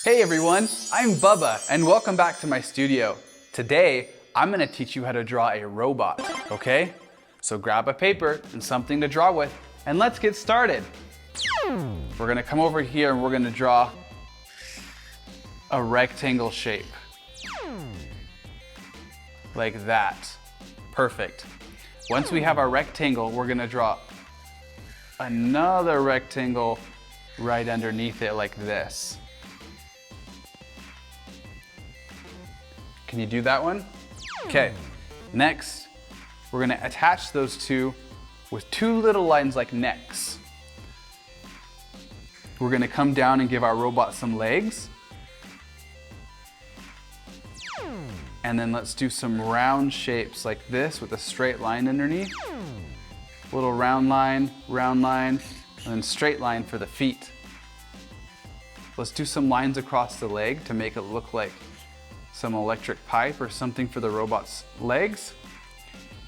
Hey everyone, I'm Bubba and welcome back to my studio. Today, I'm gonna teach you how to draw a robot, okay? So grab a paper and something to draw with and let's get started. We're gonna come over here and we're gonna draw a rectangle shape. Like that. Perfect. Once we have our rectangle, we're gonna draw another rectangle right underneath it like this. Can you do that one? Okay, next, we're gonna attach those two with two little lines like necks. We're gonna come down and give our robot some legs. And then let's do some round shapes like this with a straight line underneath. Little round line, and then straight line for the feet. Let's do some lines across the leg to make it look like some electric pipe or something for the robot's legs.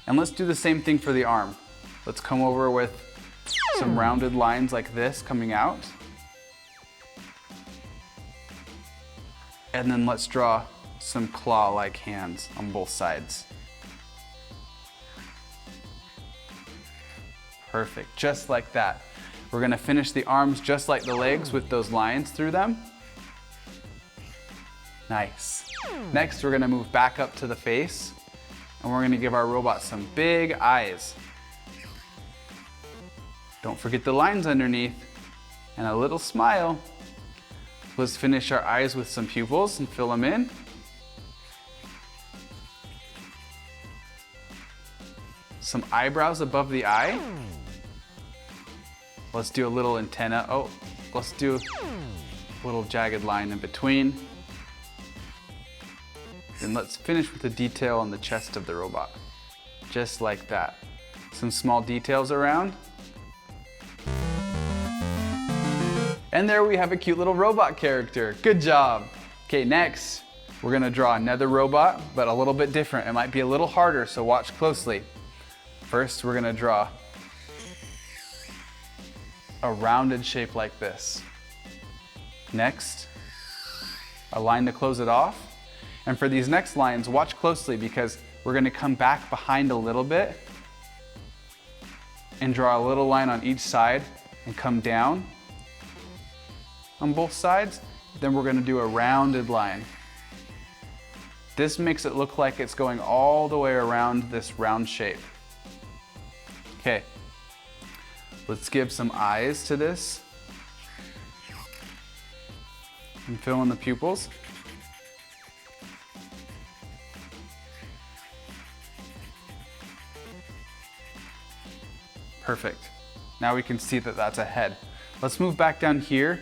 And let's do the same thing for the arm. Let's come over with some rounded lines like this coming out. And then let's draw some claw-like hands on both sides. Perfect, just like that. We're gonna finish the arms just like the legs with those lines through them. Nice. Next, we're gonna move back up to the face and we're gonna give our robot some big eyes. Don't forget the lines underneath and a little smile. Let's finish our eyes with some pupils and fill them in. Some eyebrows above the eye. Let's do a little antenna. Oh, let's do a little jagged line in between. And let's finish with the detail on the chest of the robot. Just like that. Some small details around. And there we have a cute little robot character. Good job. Okay, next, we're gonna draw another robot, but a little bit different. It might be a little harder, so watch closely. First, we're gonna draw a rounded shape like this. Next, a line to close it off. And for these next lines, watch closely because we're gonna come back behind a little bit and draw a little line on each side and come down on both sides. Then we're gonna do a rounded line. This makes it look like it's going all the way around this round shape. Okay, let's give some eyes to this and fill in the pupils. Perfect. Now we can see that that's a head. Let's move back down here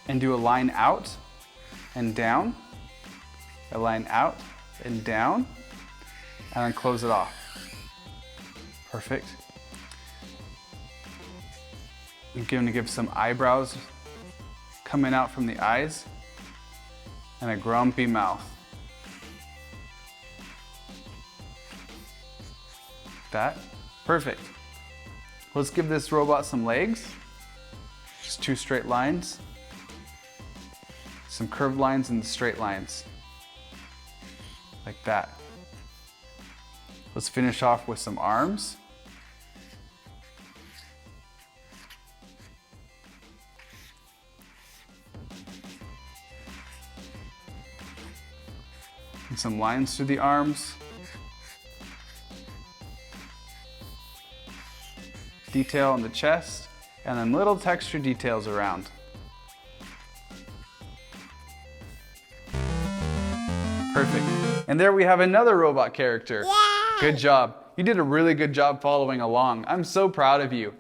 and do a line out and down, a line out and down, and then close it off. Perfect. I'm going to give some eyebrows coming out from the eyes and a grumpy mouth. That, perfect. Let's give this robot some legs. Just two straight lines. Some curved lines and straight lines. Like that. Let's finish off with some arms. And some lines through the arms. Detail on the chest, and then little texture details around. Perfect. And there we have another robot character. Yeah! Good job. You did a really good job following along. I'm so proud of you.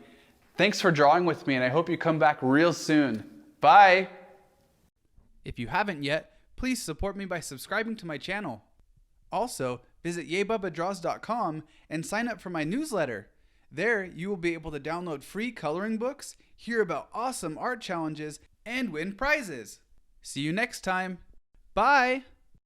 Thanks for drawing with me, and I hope you come back real soon. Bye! If you haven't yet, please support me by subscribing to my channel. Also, visit YayBubbaDraws.com and sign up for my newsletter. There, you will be able to download free coloring books, hear about awesome art challenges, and win prizes. See you next time. Bye!